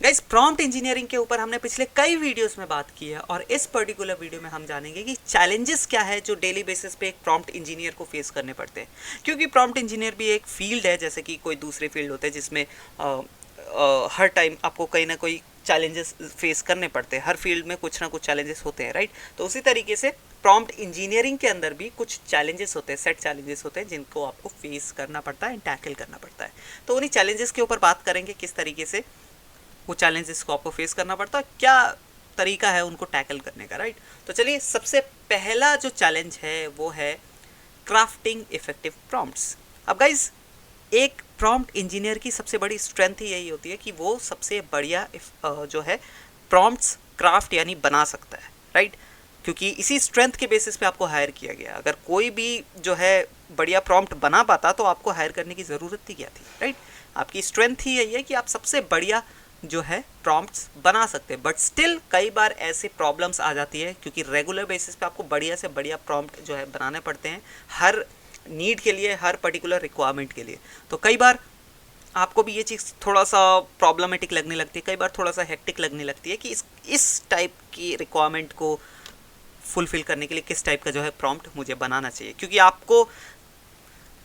Guys prompt engineering के ऊपर हमने पिछले कई वीडियोस में बात की है और इस पर्टिकुलर वीडियो में हम जानेंगे कि चैलेंजेस क्या है जो डेली बेसिस पे एक प्रॉम्प्ट इंजीनियर को फेस करने पड़ते हैं। क्योंकि प्रॉम्प्ट इंजीनियर भी एक फील्ड है जैसे कि कोई दूसरे फील्ड होते हैं जिसमें हर टाइम आपको कहीं ना कोई चैलेंजेस फेस करने पड़ते हैं। हर फील्ड में कुछ ना कुछ चैलेंजेस होते हैं, राइट। तो उसी तरीके से प्रॉम्प्ट इंजीनियरिंग के अंदर भी कुछ चैलेंजेस होते हैं, सेट चैलेंजेस होते हैं जिनको आपको फेस करना पड़ता है, टैकल करना पड़ता है। तो उन्हीं चैलेंजेस के ऊपर बात करेंगे, किस तरीके से वो चैलेंजेस को आपको फेस करना पड़ता है, क्या तरीका है उनको टैकल करने का, राइट। तो चलिए, सबसे पहला जो चैलेंज है वो है क्राफ्टिंग इफेक्टिव प्रॉम्प्ट्स। अब गाइज, एक प्रॉम्प्ट इंजीनियर की सबसे बड़ी स्ट्रेंथ ही यही होती है कि वो सबसे बढ़िया जो है प्रॉम्प्ट्स क्राफ्ट यानी बना सकता है, राइट। क्योंकि इसी स्ट्रेंथ के बेसिस पे आपको हायर किया गया। अगर कोई भी जो है बढ़िया प्रॉम्प्ट बना पाता तो आपको हायर करने की ज़रूरत ही क्या थी, राइट। आपकी स्ट्रेंथ ही यही है कि आप सबसे बढ़िया जो है प्रॉम्प्ट्स बना सकते हैं। बट स्टिल कई बार ऐसे प्रॉब्लम्स आ जाती है क्योंकि रेगुलर बेसिस पे आपको बढ़िया से बढ़िया प्रॉम्प्ट जो है बनाने पड़ते हैं हर नीड के लिए, हर पर्टिकुलर रिक्वायरमेंट के लिए। तो कई बार आपको भी ये चीज़ थोड़ा सा प्रॉब्लमेटिक लगने लगती है, कई बार थोड़ा सा हेक्टिक लगने लगती है कि इस टाइप की रिक्वायरमेंट को फुलफिल करने के लिए किस टाइप का जो है प्रॉम्प्ट मुझे बनाना चाहिए। क्योंकि आपको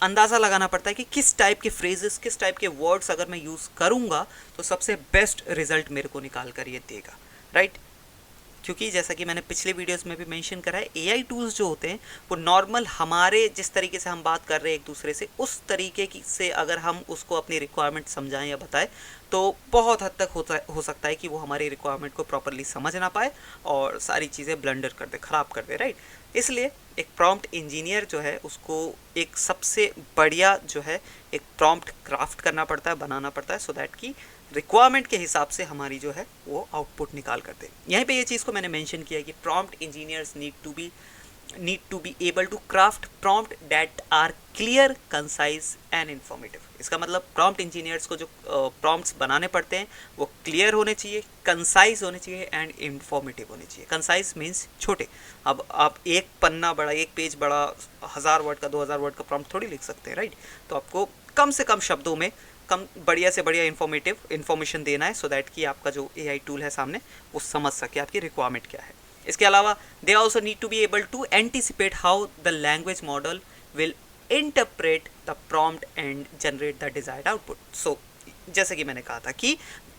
अंदाज़ा लगाना पड़ता है कि किस टाइप के फ्रेजेस, किस टाइप के वर्ड्स अगर मैं यूज़ करूँगा तो सबसे बेस्ट रिजल्ट मेरे को निकाल कर ये देगा, राइट। क्योंकि जैसा कि मैंने पिछले वीडियोस में भी मेंशन करा है, एआई टूल्स जो होते हैं वो नॉर्मल हमारे जिस तरीके से हम बात कर रहे हैं एक दूसरे से, उस तरीके से अगर हम उसको अपनी रिक्वायरमेंट समझाएं या बताएं तो बहुत हद तक हो सकता है कि वो हमारी रिक्वायरमेंट को प्रॉपरली समझ ना पाए और सारी चीज़ें ब्लंडर कर दे, ख़राब कर दे, राइट। इसलिए एक प्रॉम्प्ट इंजीनियर जो है उसको एक सबसे बढ़िया जो है एक प्रॉम्प्ट क्राफ्ट करना पड़ता है, बनाना पड़ता है, सो दैट कि रिक्वायरमेंट के हिसाब से हमारी जो है वो आउटपुट निकाल कर दे। यहीं पे ये चीज़ को मैंने मेंशन किया है कि prompt engineers need to be able to craft prompt that are clear, concise and informative. इसका मतलब प्रॉम्प्ट इंजीनियर्स को जो प्रॉम्प्ट्स बनाने पड़ते हैं वो क्लियर होने चाहिए, कंसाइज होने चाहिए एंड इन्फॉर्मेटिव होने चाहिए। कंसाइज मीन्स छोटे। अब आप एक पन्ना बड़ा, एक पेज बड़ा 1000 वर्ड का, 2000 वर्ड का प्रॉम्प्ट थोड़ी लिख सकते हैं, राइट। तो आपको कम से कम शब्दों में कम बढ़िया से बढ़िया इन्फॉर्मेशन देना है, सो दैट कि आपका जो एआई टूल है सामने वो समझ सके आपकी रिक्वायरमेंट क्या है। इसके अलावा they also need to be able to anticipate how the language model will interpret the prompt and generate the desired output. So जैसे कि मैंने कहा था कि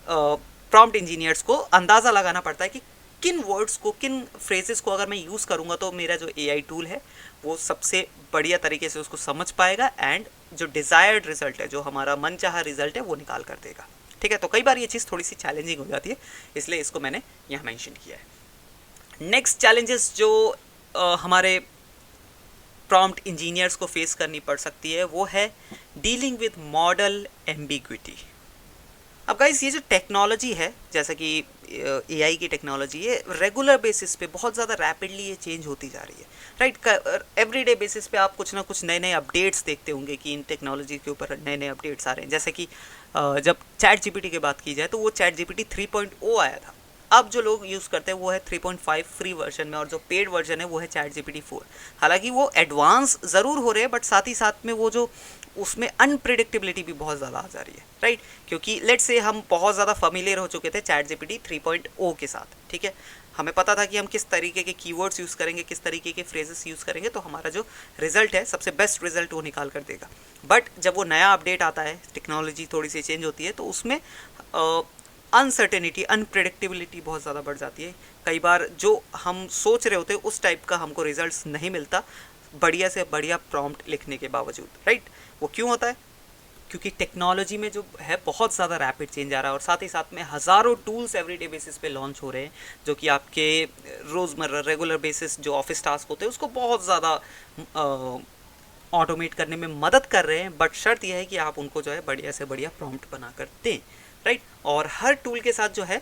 प्रॉम्प्ट इंजीनियर्स को अंदाज़ा लगाना पड़ता है कि किन वर्ड्स को, किन फ्रेजेस को अगर मैं यूज़ करूँगा तो मेरा जो एआई टूल है वो सबसे बढ़िया तरीके से उसको समझ पाएगा एंड जो डिज़ायर्ड रिजल्ट है, जो हमारा मनचाहा रिजल्ट है वो निकाल कर देगा, ठीक है। तो कई बार ये चीज़ थोड़ी सी चैलेंजिंग हो जाती है, इसलिए इसको मैंने यहाँ मेंशन किया है। नेक्स्ट चैलेंजेस जो हमारे प्रॉम्प्ट इंजीनियर्स को फेस करनी पड़ सकती है वो है डीलिंग विद मॉडल एम्बिग्विटी। अब गाइस, ये जो टेक्नोलॉजी है, जैसा कि एआई की टेक्नोलॉजी, ये रेगुलर बेसिस पे बहुत ज़्यादा रैपिडली ये चेंज होती जा रही है, राइट। एवरीडे बेसिस पे आप कुछ ना कुछ नए नए अपडेट्स देखते होंगे कि इन टेक्नोलॉजी के ऊपर नए नए अपडेट्स आ रहे हैं। जैसे कि जब चैट जीपीटी की बात की जाए तो वो चैट जीपीटी 3.0 आया था। अब जो लोग यूज़ करते हैं वो है 3.5 फ्री वर्जन में, और जो पेड वर्जन है वो है चैट जीपीटी 4। हालांकि वो एडवांस ज़रूर हो रहे हैं बट साथ ही साथ में वो जो उसमें अनप्रिडिक्टेबिलिटी भी बहुत ज़्यादा आ जा रही है, राइट। क्योंकि लेट्स से हम बहुत ज़्यादा फैमिलियर हो चुके थे चैट जीपीटी 3.0 के साथ, ठीक है। हमें पता था कि हम किस तरीके के कीवर्ड्स यूज़ करेंगे, किस तरीके के फ्रेजेस यूज़ करेंगे तो हमारा जो रिजल्ट है सबसे बेस्ट रिजल्ट वो निकाल कर देगा। बट जब वो नया अपडेट आता है, टेक्नोलॉजी थोड़ी सी चेंज होती है तो उसमें अनसर्टेनिटी, अनप्रिडिक्टेबिलिटी बहुत ज़्यादा बढ़ जाती है। कई बार जो हम सोच रहे होते हैं उस टाइप का हमको रिजल्ट्स नहीं मिलता बढ़िया से बढ़िया प्रॉम्प्ट लिखने के बावजूद, राइट। वो क्यों होता है? क्योंकि टेक्नोलॉजी में जो है बहुत ज़्यादा रैपिड चेंज आ रहा है और साथ ही साथ में हज़ारों टूल्स एवरीडे बेसिस पे लॉन्च हो रहे हैं जो कि आपके रोज़मर्रा रेगुलर बेसिस जो ऑफिस टास्क होते हैं उसको बहुत ज़्यादा ऑटोमेट करने में मदद कर रहे हैं। बट शर्त यह है कि आप उनको जो है बढ़िया से बढ़िया प्रॉम्प्ट बना कर दें, राइट। और हर टूल के साथ जो है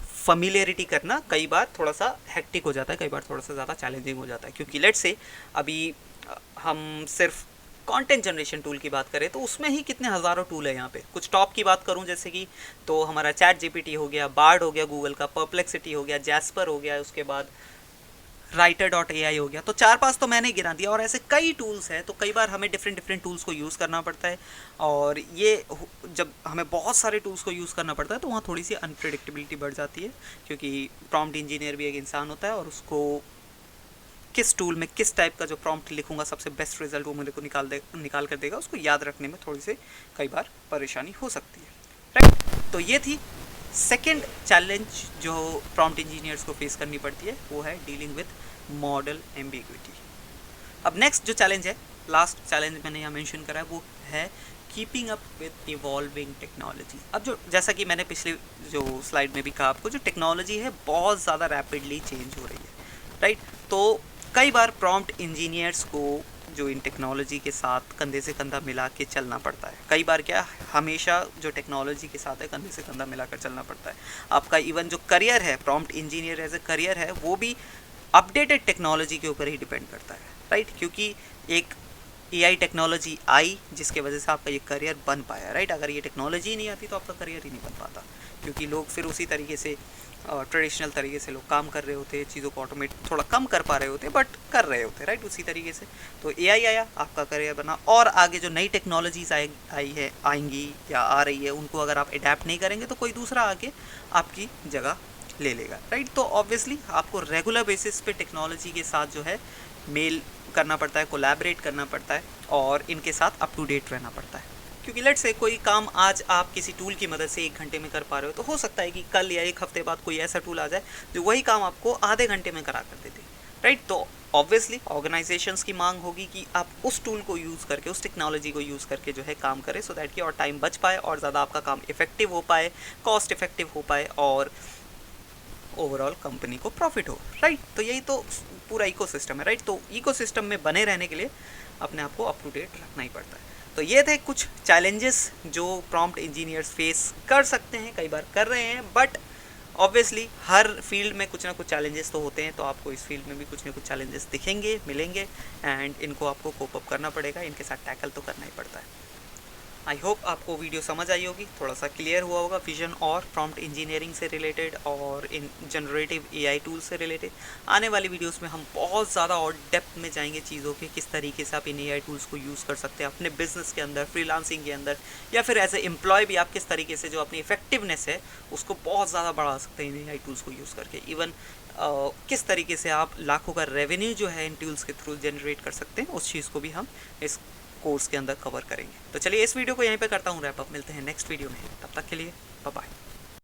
फैमिलियरिटी करना कई बार थोड़ा सा हेक्टिक हो जाता है, कई बार थोड़ा सा ज़्यादा चैलेंजिंग हो जाता है। क्योंकि लेट्स से अभी हम सिर्फ कंटेंट जनरेशन टूल की बात करें तो उसमें ही कितने हज़ारों टूल है यहाँ पे। कुछ टॉप की बात करूँ जैसे कि तो हमारा चैट जीपीटी हो गया, बार्ड हो गया गूगल का, परप्लेक्सिटी हो गया, जैस्पर हो गया, उसके बाद writer.ai हो गया। तो 4-5 तो मैंने गिना दिया और ऐसे कई टूल्स हैं। तो कई बार हमें डिफरेंट टूल्स को यूज़ करना पड़ता है और ये जब हमें बहुत सारे टूल्स को यूज़ करना पड़ता है तो वहाँ थोड़ी सी अनप्रेडिक्टेबिलिटी बढ़ जाती है, क्योंकि प्रॉम्प्ट इंजीनियर भी एक इंसान होता है और उसको किस टूल में किस टाइप का जो प्रॉम्प्ट लिखूंगा सबसे बेस्ट रिजल्ट वो मेरे को निकाल कर देगा, उसको याद रखने में थोड़ी सी कई बार परेशानी हो सकती है, राइट। तो ये थी सेकेंड चैलेंज जो प्रॉम्प्ट इंजीनियर्स को फेस करनी पड़ती है, वो है डीलिंग विद मॉडल एम्बिग्विटी। अब नेक्स्ट जो चैलेंज है, लास्ट चैलेंज मैंने यहाँ मेंशन करा है, वो है keeping up with evolving technology. अब जो जैसा कि मैंने पिछले जो स्लाइड में भी कहा आपको, जो टेक्नोलॉजी है बहुत ज़्यादा रैपिडली चेंज हो रही है, राइट। तो कई बार प्रॉम्प्ट इंजीनियर्स को जो इन टेक्नोलॉजी के साथ कंधे से कंधा मिला के चलना पड़ता है। कई बार क्या, हमेशा जो टेक्नोलॉजी के साथ है कंधे से कंधा मिलाकर चलना पड़ता है। आपका इवन जो करियर है, prompt engineer as a career है, वो भी अपडेटेड टेक्नोलॉजी के ऊपर ही डिपेंड करता है, राइट। क्योंकि एक एआई टेक्नोलॉजी आई जिसके वजह से आपका ये करियर बन पाया, राइट। अगर ये टेक्नोलॉजी नहीं आती तो आपका करियर ही नहीं बन पाता, क्योंकि लोग फिर उसी तरीके से ट्रेडिशनल तरीके से लोग काम कर रहे होते, चीज़ों को ऑटोमेट थोड़ा कम कर पा रहे होते, बट कर रहे होते, राइट, उसी तरीके से। तो एआई आया, आपका करियर बना, और आगे जो नई टेक्नोलॉजीज आएंगी या आ रही है, उनको अगर आप अडेप्ट नहीं करेंगे तो कोई दूसरा आके आपकी जगह ले लेगा, राइट। तो ऑब्वियसली आपको रेगुलर बेसिस पे टेक्नोलॉजी के साथ जो है मेल करना पड़ता है, कोलैबोरेट करना पड़ता है और इनके साथ अप टू डेट रहना पड़ता है। क्योंकि लेट्स से कोई काम आज आप किसी टूल की मदद से 1 घंटे में कर पा रहे हो, तो हो सकता है कि कल या 1 हफ्ते बाद कोई ऐसा टूल आ जाए जो वही काम आपको आधे घंटे में करा कर देते, राइट। तो ऑब्वियसली ऑर्गेनाइजेशंस की मांग होगी कि आप उस टूल को यूज़ करके, उस टेक्नोलॉजी को यूज़ करके जो है काम करें, सो दैट कि और टाइम बच पाए और ज़्यादा आपका काम इफेक्टिव हो पाए, कॉस्ट इफेक्टिव हो पाए और ओवरऑल कंपनी को प्रॉफिट हो, राइट। तो यही तो पूरा इकोसिस्टम है, राइट। तो इकोसिस्टम में बने रहने के लिए अपने आप को अप टू डेट रखना ही पड़ता है। तो ये थे कुछ चैलेंजेस जो प्रॉम्प्ट इंजीनियर्स फेस कर सकते हैं, कई बार कर रहे हैं, बट ऑब्वियसली हर फील्ड में कुछ ना कुछ चैलेंजेस तो होते हैं। तो आपको इस फील्ड में भी कुछ ना कुछ चैलेंजेस दिखेंगे, मिलेंगे, एंड इनको आपको कोप अप करना पड़ेगा, इनके साथ टैकल तो करना ही पड़ता है। आई होप आपको वीडियो समझ आई होगी, थोड़ा सा क्लियर हुआ होगा विजन और प्रॉम्प्ट इंजीनियरिंग से रिलेटेड और इन जनरेटिव एआई टूल से रिलेटेड। आने वाली वीडियोस में हम बहुत ज़्यादा और डेप्थ में जाएंगे चीज़ों के, किस तरीके से आप इन एआई टूल्स को यूज़ कर सकते हैं अपने बिजनेस के अंदर, फ्रीलांसिंग के अंदर, या फिर एज ए एम्प्लॉय भी आप किस तरीके से जो अपनी इफेक्टिवनेस है उसको बहुत ज़्यादा बढ़ा सकते हैं इन एआई टूल्स को यूज़ करके। इवन किस तरीके से आप लाखों का रेवेन्यू जो है इन टूल्स के थ्रू जनरेट कर सकते हैं, उस चीज़ को भी हम इस कोर्स के अंदर कवर करेंगे। तो चलिए इस वीडियो को यहीं पे करता हूँ रैप अप, मिलते हैं नेक्स्ट वीडियो में, तब तक के लिए बाय बाय।